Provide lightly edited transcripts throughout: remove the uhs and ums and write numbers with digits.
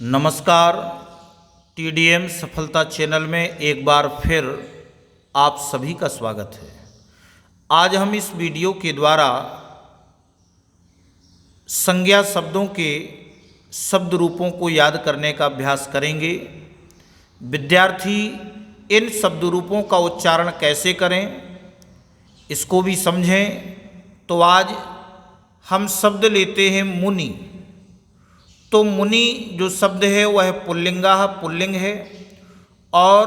नमस्कार। TDM सफलता channel में एक बार फिर आप सभी का स्वागत है। आज हम इस वीडियो के द्वारा संज्ञा शब्दों के शब्द रूपों को याद करने का अभ्यास करेंगे। विद्यार्थी इन शब्द रूपों का उच्चारण कैसे करें इसको भी समझें। तो आज हम शब्द लेते हैं मुनि। तो मुनि जो शब्द है वह पुल्लिंग है और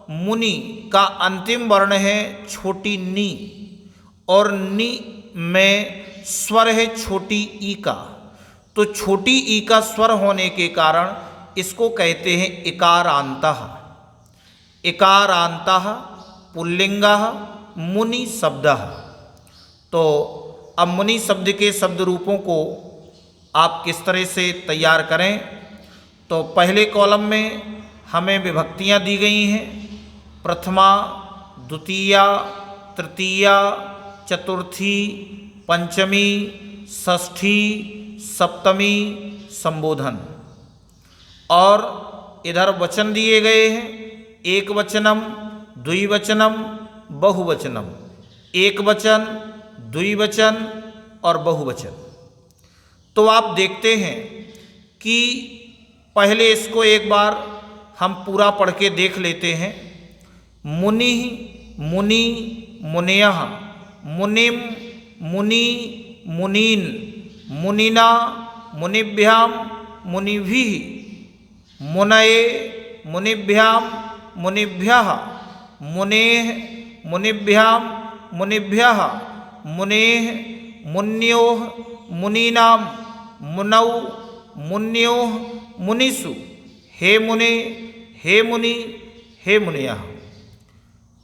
मुनि का अंतिम वर्ण है छोटी नी और नी में स्वर है छोटी ई का। तो छोटी ई का स्वर होने के कारण इसको कहते हैं इकारांतः। इकारांतः पुल्लिंगः मुनि शब्दः। तो अब मुनि शब्द के शब्द रूपों को आप किस तरह से तैयार करें। तो पहले कॉलम में हमें विभक्तियां दी गई हैं। प्रथमा, द्वितीया, तृतीया, चतुर्थी, पंचमी, षष्ठी, सप्तमी, संबोधन। और इधर वचन दिए गए हैं एक वचनम, द्विवचनम, बहुवचनम। एक वचन, द्विवचन और बहुवचन। तो आप देखते हैं कि पहले इसको एक बार हम पूरा पढ़ के देख लेते हैं। मुनि, मुनि, मुनयः, मुनिम, मुनि, मुनीन, मुनिना, मुनिभ्यां, मुनिभिः, मुनये, मुनिभ्यां, मुनिभ्यः, मुनेः, मुनिभ्यां, मुनिभ्यः, मुनेः, मुन्योः, मुनीनां, मुनौ, मुन्योः, मुनिषु, हे मुने, हे मुनि, हे मुनयः।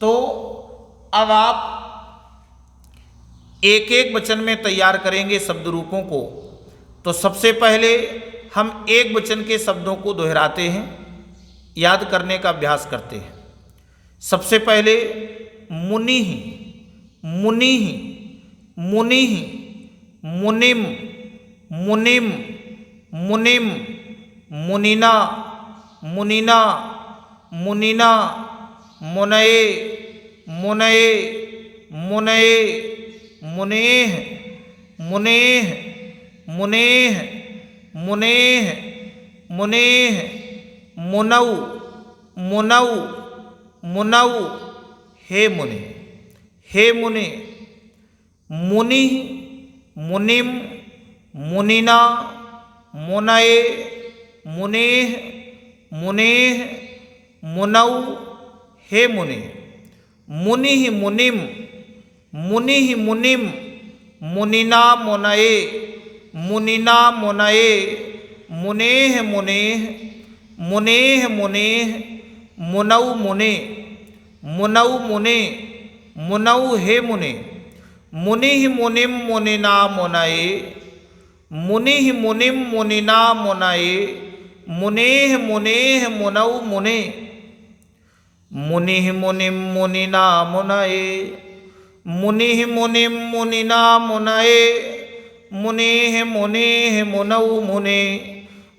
तो अब आप एक एक वचन में तैयार करेंगे शब्द रूपों को। तो सबसे पहले हम एक वचन के शब्दों को दोहराते हैं, याद करने का अभ्यास करते हैं। सबसे पहले मुनिः, मुनिः, मुनिः, मुनिम, मुनिम, मुनिम, मुनिना, मुनिना, मुनिना, मुनये, मुनये, मुनये, मुनेः, मुनेः, मुनेः, मुनेः, मुनेः, मुनौ, मुनौ, मुनौ, हे मुने, हे मुने। मुनिः, मुनिम, मुनिना, मुनये, मुनेः, मुनेः, मुनौ, हे मुने। मुनिः, मुनिम, मुनिः, मुनिम, मुनिना, मुनये, मुनिना, मुनये, मुनेः, मुनेः, मुनेः, मुनेः, मुनौ, मुने, मुनौ, मुने, मुनौ, हे मुने। मुनिः, मुनिम, मुनिना, मुनये, मुनिः, मुनिम, मुनिना, मुनये, मुनेः, मुनेः, मुनौ, मुने। मुनिः, मुनिम, मुनिना, मुनये, मुनिः, मुनिम, मुनिना, मुनये, मुनेः, मुनेः, मुनौ, मुने।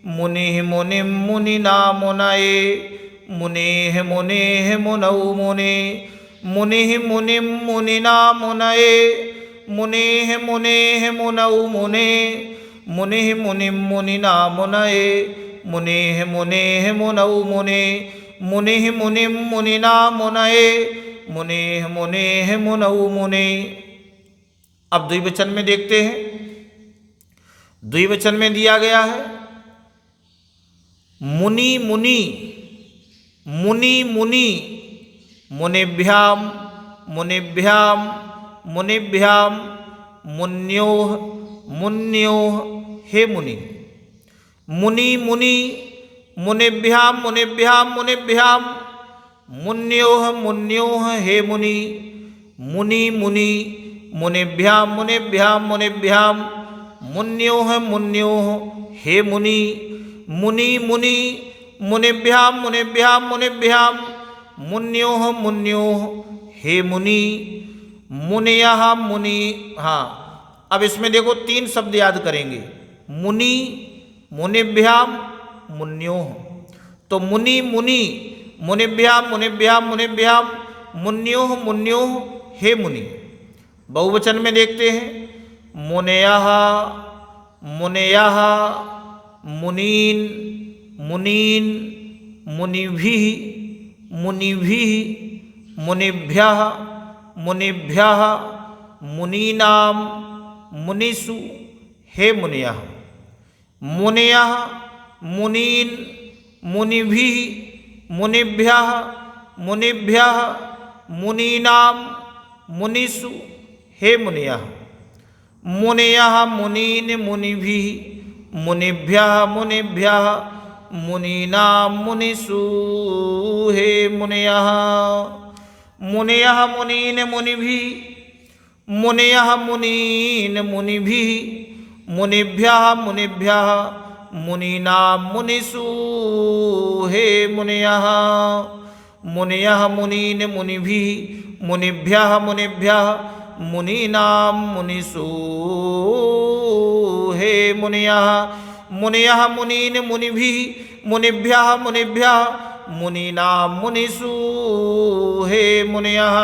मुनिः, मुनिम, मुनिना, मुनये, मुनेः, मुनेः, मुनौ, मुने। मुनिः, मुनिम, मुनिना, मुनये, मुनेः, मुनेः, मुनौ, मुने। मुनिः, मुनिम, मुनिना, मुनये, मुनेः, मुनेः, मुनौ, मुने। मुनिः, मुनिम, मुनिना, मुनये, मुनेः, मुनेः, मुनौ, मुने। अब द्विवचन में देखते हैं। द्विवचन में दिया गया है मुनि, मुनि, मुनि, मुनि, मुनिभ्यां, मुनिभ्यां, मुनिभ्यां, मुन्योः, मुन्योः, हे मुनि। मुनि, मुनि, मुनिभ्यां, मुनिभ्यां, मुनिभ्यां, मुन्योः, मुन्योः, हे मुनि। मुनि, मुनि, मुनिभ्यां, मुनिभ्यां, मुनिभ्यां, मुन्योः, मुन्योः, हे मुनि। मुनि, मुनि, मुनिभ्यां, मुनिभ्यां, मुनिभ्यां, मुन्योः, मुन्योः, हे मुनि। मुनयः, मुनि। हाँ, अब इसमें देखो तीन शब्द याद करेंगे। मुनि, मुनिभ्याम, मुन्योः। तो मुनि मुनि, मुनिभ्याम मुनिभ्याम मुनिभ्याम, मुन्योः मुन्योः, हे मुनि। बहुवचन में देखते हैं, मुनयः मुनयः, मुनीन मुनीन, मुनिभिः मुनिभिः, मुनिभ्यः मुनिभ्यः, मुनीनां मुनिषु, हे मुनयः। मुनयः मुनीन मुनिभिः मुनिभ्यः मुनिभ्यः, मुनीनां मुनिषु, हे मुनयः। मुनयः मुनीन मुनिभिः मुनिभ्यः मुनिभ्यः, मुनीनां मुनिषु, हे मुनयः। मुनयः मुनीन मुनिभिः मुनयः मुनीन मुनिभिः मुनिभ्यः मुनिभ्यः, मुनीनां मुनिषु, हे मुनयः। मुनयः मुनीन मुनिभिः मुनिभ्यः मुनिभ्यः, मुनीनां मुनिषु, हे मुनयः। मुनयः मुनीन मुनिभिः मुनिभ्यः मुनिभ्यः, मुनीनां मुनिषु, हे मुनयः।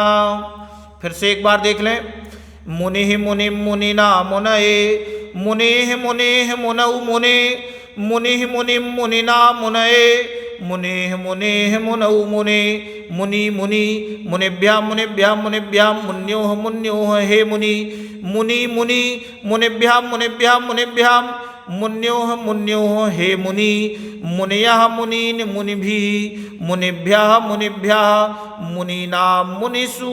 फिर से एक बार देख लें। मुनिः मुनिं मुनिना मुनये, मुनेः मुनेः मुनौ मुने, मुनिः मुनिं मुनिना मुनये, मुनेः मुनेः मुनौ मुने, मुनि मुनि, मुनिभ्यां मुनिभ्यां मुनिभ्यां, मुन्योः मुन्योः, हे मुनि। मुनि मुनि, मुनिभ्यां मुनिभ्यां मुनिभ्यां, मुन्योः मुन्योः, हे मुनि। मुनयः मुनीन मुनिभिः मुनिभ्यः मुनिभ्यः, मुनीनां मुनिषु,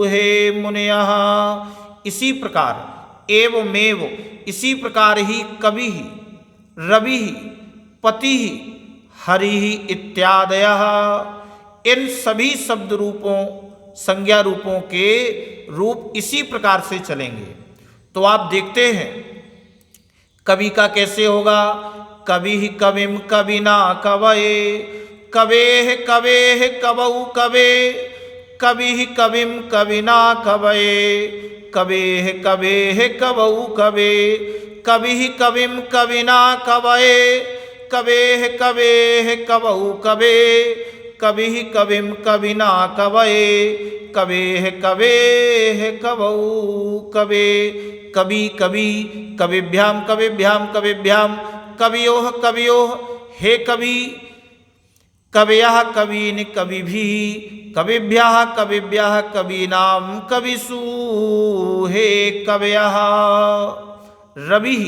हे मुनयः। इसी प्रकार एवमेव, इसी प्रकार ही कविः रविः पतिः हरिः इत्यादयः, इन सभी शब्द रूपों संज्ञा रूपों के रूप इसी प्रकार से चलेंगे। तो आप देखते हैं कवि का कैसे होगा। कविः कविम कविना कवये, कवेः कवेः कवौ कवे, कविः कविम कविना कवये, कवेः कवेः कवौ कवे, कविः कविम कविना कवये, कवेः कवेः कवौ कवे, कविः कविम कविना कवये, कवेः कवेः कवौ कवे। कवि कवि, कविभ्यां कविभ्यां कविभ्यां, कवियोः कवियोः, हे कवि। कवयः कवीन् कविभिः कविभ्यः कविभ्यः, कवीनां कविषु, हे कवयः। रविः,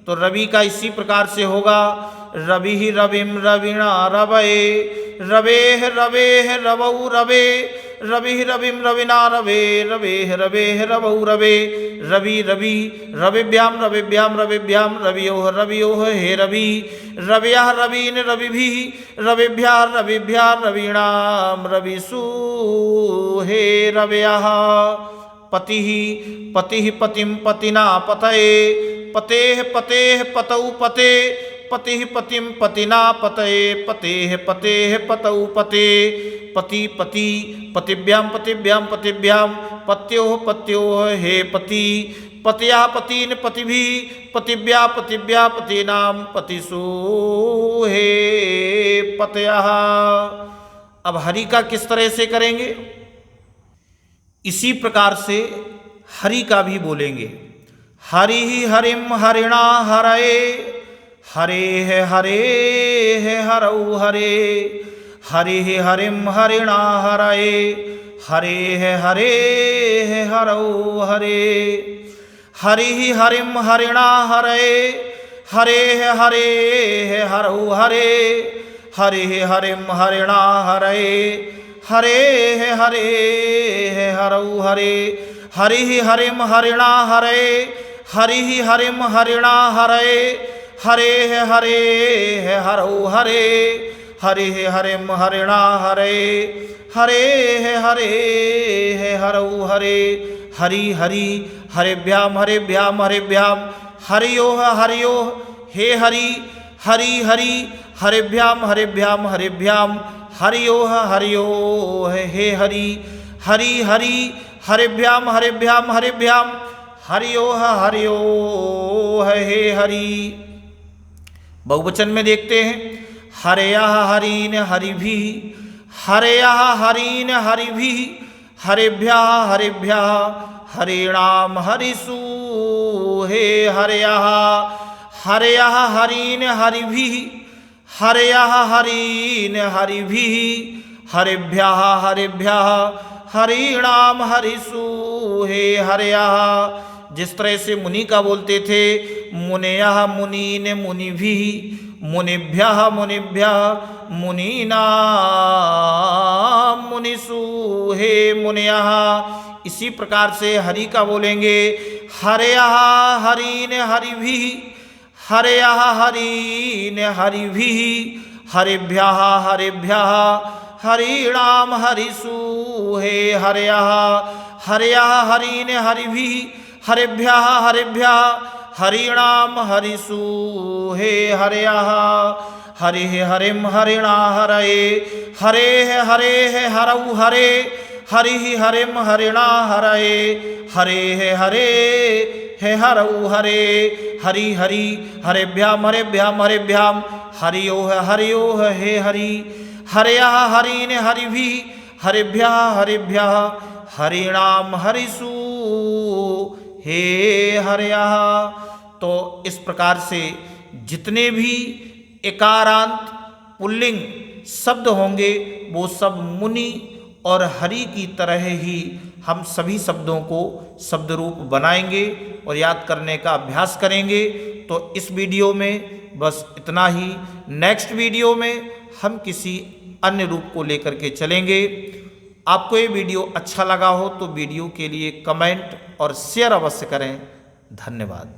तो रवि का इसी प्रकार से होगा। रविः रविं रविणा रवये, रवेः रवेः रवौ रवे, रविः रविं रविना रवे, रवेः रवेः रवौ रवे, रवि रवि, रविभ्यां रविभ्यां रविभ्यां, रवियोः रवियोः, हे रवि। रवयः रवीन् रविभिः रविभ्यः रविभ्यः, रवीणां रविषु, हे रवयः। पतिः पतिः पतिं पतिना पतये, पतेः पतेः पतौ पते, पतिः पतिं पतिना पतये, पतेः पतेः पतौ पते। पति पति, पतिभ्यां पतिभ्यां पतिभ्यां, पत्योः पत्योः, हे पति। पतयः पतीन् पतिभिः पतिभ्यः पतिभ्यः, पतीनां पतिषु, हे पतयः। अब हरि का किस तरह से करेंगे? इसी प्रकार से हरि का भी बोलेंगे। हरिः हरिं हरिणा हरये, हरेः हरेः हरौ हरे, हरिः हरिं हरिणा हरये, हरेः हरेः हरौ हरे। हरिः हरिं हरिणा हरये, हरेः हरेः हरौ हरे, हरिः हरिं हरिणा हरये, हरेः हरेः हरौ हरे। हरिः हरिं हरिणा हरये, हरिः हरिं हरिणा हरये, हरेः हरेः हरौ हरे, हरिः हरिं हरिणा हरये, हरेः हरेः हरौ हरे। हरि हरि, हरिभ्यां हरिभ्यां हरिभ्यां, हरियोः हरियोः, हे हरि। हरि हरि, हरिभ्यां हरिभ्यां हरिभ्यां, हरियोः हरियोः, हे हरि। हरि हरि, हरिभ्यां हरिभ्यां हरिभ्यां, हरियोः हरियोः, हे हरि। बहुवचन में देखते हैं, हरयः हरीन् हरिभिः, हरयः हरीन् हरिभिः, हरेभ्यः हरेभ्यः हरिणाम हरिषु। हे हरयः हरयः हरीन् हरिभिः, हरयः हरीन् हरिभिः, हरेभ्यः हरेभ्यः हरिणाम हरिषु। हे हरयः, जिस तरह से मुनि का बोलते थे, मुनयः मुनीन् मुनिभिः, मुनिभ्यः मुनिभ्यः मुनीनां मुनिषु। हे मुनयः, इसी प्रकार से हरि का बोलेंगे, हरयः हरीन् हरिभिः, हरयः हरीन् हरिभिः, हरेभ्यः हरेभ्यः हरिणाम हरिषु। हे हरयः हरयः हरीन् हरिभिः, हरेभ्यः हरेभ्यः हरिणाम हरिषु। हे हरयः हरिः हरिं हरिणा हरये, हरेः हरेः हरौ हरे, हरिः हरिं हरिणा हरये, हरेः हरेः हरौ हरे, हरि हरि हरेभ्यां हरेभ्यां हरेभ्यां हरियोः हरियोः हे हरि, हरयः हरीन् हरिभिः, हरेभ्यः हरेभ्यः हरिणाम हरिषु। हे हरयः। तो इस प्रकार से जितने भी एकारांत पुल्लिंग शब्द होंगे वो सब मुनि और हरि की तरह ही हम सभी शब्दों को शब्द रूप बनाएंगे और याद करने का अभ्यास करेंगे। तो इस वीडियो में बस इतना ही। नेक्स्ट वीडियो में हम किसी अन्य रूप को लेकर के चलेंगे। आपको ये वीडियो अच्छा लगा हो तो वीडियो के लिए कमेंट और शेयर अवश्य करें। धन्यवाद।